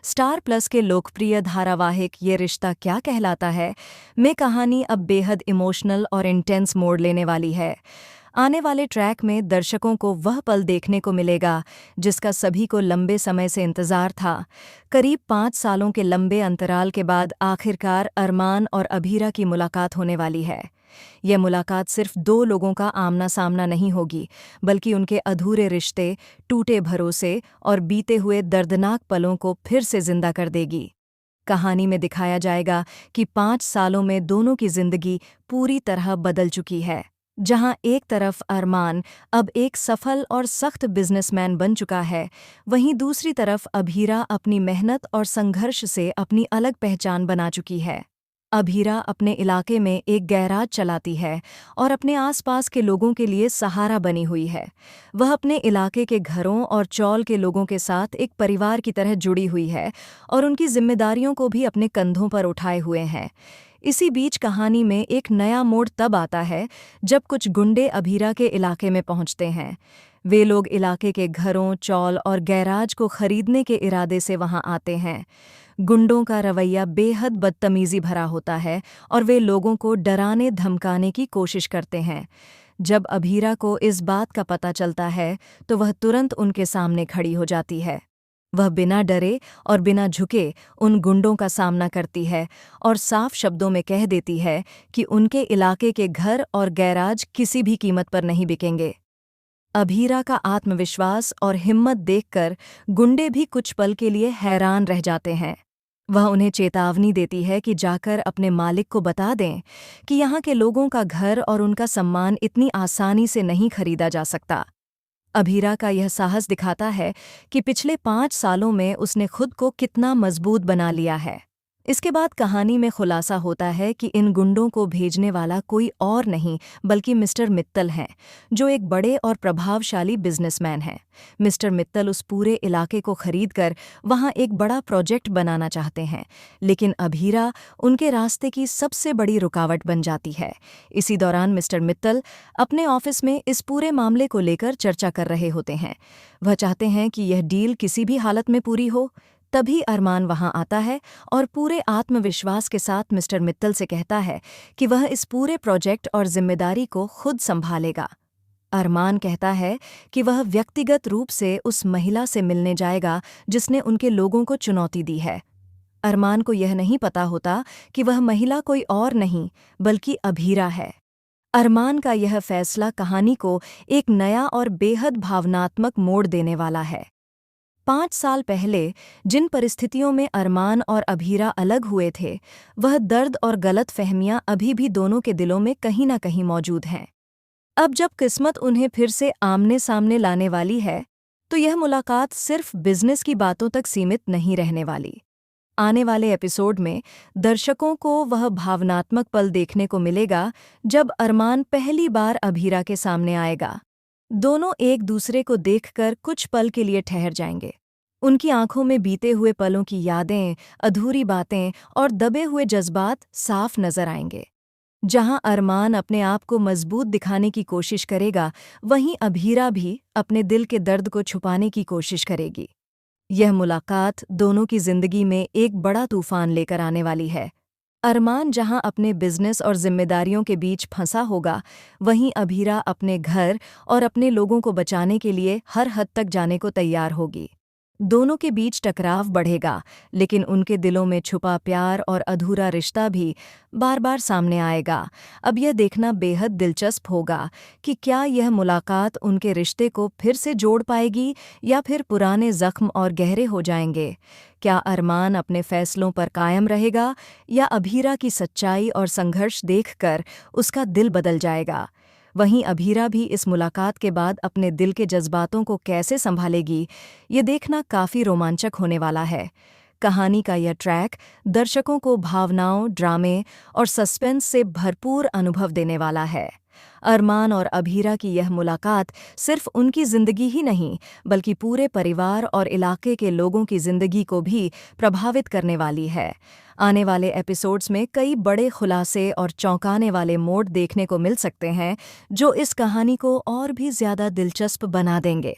Star plus के लोकप्रिय धारावाहिक ये रिश्ता क्या कहलाता है में कहानी अब बेहद इमोशनल और इंटेंस मोड़ लेने वाली है। आने वाले ट्रैक में दर्शकों को वह पल देखने को मिलेगा जिसका सभी को लंबे समय से इंतजार था। करीब 5 सालों के लंबे अंतराल के बाद आखिरकार अरमान और अभीरा की मुलाकात होने वाली है। यह मुलाकात सिर्फ दो लोगों का आमना सामना नहीं होगी, बल्कि उनके अधूरे रिश्ते, टूटे भरोसे और बीते हुए दर्दनाक पलों को फिर से जिंदा कर देगी। कहानी में दिखाया जाएगा कि 5 सालों में दोनों की जिंदगी पूरी तरह बदल चुकी है। जहां एक तरफ अरमान अब एक सफल और सख्त बिजनेसमैन बन चुका है, वहीं दूसरी तरफ अभीरा अपनी मेहनत और संघर्ष से अपनी अलग पहचान बना चुकी है। अभीरा अपने इलाके में एक गैराज चलाती है और अपने आसपास के लोगों के लिए सहारा बनी हुई है। वह अपने इलाके के घरों और चौल के लोगों के साथ एक परिवार की तरह जुड़ी हुई है और उनकी जिम्मेदारियों को भी अपने कंधों पर उठाए हुए हैं। इसी बीच कहानी में एक नया मोड़ तब आता है जब कुछ गुंडे अभीरा के इलाके में पहुंचते हैं। वे लोग इलाके के घरों, चौल और गैराज को खरीदने के इरादे से वहां आते हैं। गुंडों का रवैया बेहद बदतमीजी भरा होता है और वे लोगों को डराने धमकाने की कोशिश करते हैं। जब अभीरा को इस बात का पता चलता है तो वह तुरंत उनके सामने खड़ी हो जाती है। वह बिना डरे और बिना झुके उन गुंडों का सामना करती है और साफ शब्दों में कह देती है कि उनके इलाके के घर और गैराज किसी भी कीमत पर नहीं बिकेंगे। अभीरा का आत्मविश्वास और हिम्मत देखकर गुंडे भी कुछ पल के लिए हैरान रह जाते हैं। वह उन्हें चेतावनी देती है कि जाकर अपने मालिक को बता दें कि यहाँ के लोगों का घर और उनका सम्मान इतनी आसानी से नहीं खरीदा जा सकता। अभीरा का यह साहस दिखाता है कि पिछले 5 सालों में उसने खुद को कितना मजबूत बना लिया है। इसके बाद कहानी में खुलासा होता है कि इन गुंडों को भेजने वाला कोई और नहीं बल्कि मिस्टर मित्तल हैं, जो एक बड़े और प्रभावशाली बिजनेसमैन हैं। मिस्टर मित्तल उस पूरे इलाके को खरीदकर वहां एक बड़ा प्रोजेक्ट बनाना चाहते हैं, लेकिन अभीरा उनके रास्ते की सबसे बड़ी रुकावट बन जाती है। इसी दौरान मिस्टर मित्तल अपने ऑफिस में इस पूरे मामले को लेकर चर्चा कर रहे होते हैं। वह चाहते हैं कि यह डील किसी भी हालत में पूरी हो। तभी अरमान वहां आता है और पूरे आत्मविश्वास के साथ मिस्टर मित्तल से कहता है कि वह इस पूरे प्रोजेक्ट और जिम्मेदारी को खुद संभालेगा। अरमान कहता है कि वह व्यक्तिगत रूप से उस महिला से मिलने जाएगा जिसने उनके लोगों को चुनौती दी है। अरमान को यह नहीं पता होता कि वह महिला कोई और नहीं बल्कि अभीरा है। अरमान का यह फैसला कहानी को एक नया और बेहद भावनात्मक मोड़ देने वाला है। 5 साल पहले जिन परिस्थितियों में अरमान और अभीरा अलग हुए थे, वह दर्द और गलत फहमियां अभी भी दोनों के दिलों में कहीं न कहीं मौजूद हैं। अब जब किस्मत उन्हें फिर से आमने सामने लाने वाली है, तो यह मुलाकात सिर्फ बिजनेस की बातों तक सीमित नहीं रहने वाली। आने वाले एपिसोड में दर्शकों को वह भावनात्मक पल देखने को मिलेगा जब अरमान पहली बार अभीरा के सामने आएगा। दोनों एक दूसरे को देखकर कुछ पल के लिए ठहर जाएंगे। उनकी आंखों में बीते हुए पलों की यादें, अधूरी बातें और दबे हुए जज्बात साफ नजर आएंगे। जहां अरमान अपने आप को मजबूत दिखाने की कोशिश करेगा, वहीं अभीरा भी अपने दिल के दर्द को छुपाने की कोशिश करेगी। यह मुलाकात दोनों की जिंदगी में एक बड़ा तूफान लेकर आने वाली है। अरमान जहां अपने बिजनेस और जिम्मेदारियों के बीच फंसा होगा, वहीं अभीरा अपने घर और अपने लोगों को बचाने के लिए हर हद तक जाने को तैयार होगी। दोनों के बीच टकराव बढ़ेगा, लेकिन उनके दिलों में छुपा प्यार और अधूरा रिश्ता भी बार बार सामने आएगा। अब यह देखना बेहद दिलचस्प होगा कि क्या यह मुलाकात उनके रिश्ते को फिर से जोड़ पाएगी या फिर पुराने जख्म और गहरे हो जाएंगे। क्या अरमान अपने फैसलों पर कायम रहेगा या अभीरा की सच्चाई और संघर्ष देखकर उसका दिल बदल जाएगा। वहीं अभीरा भी इस मुलाकात के बाद अपने दिल के जज्बातों को कैसे संभालेगी, ये देखना काफ़ी रोमांचक होने वाला है। कहानी का यह ट्रैक दर्शकों को भावनाओं, ड्रामे और सस्पेंस से भरपूर अनुभव देने वाला है। अरमान और अभीरा की यह मुलाकात सिर्फ उनकी जिंदगी ही नहीं, बल्कि पूरे परिवार और इलाके के लोगों की जिंदगी को भी प्रभावित करने वाली है। आने वाले एपिसोड्स में कई बड़े खुलासे और चौंकाने वाले मोड़ देखने को मिल सकते हैं, जो इस कहानी को और भी ज़्यादा दिलचस्प बना देंगे।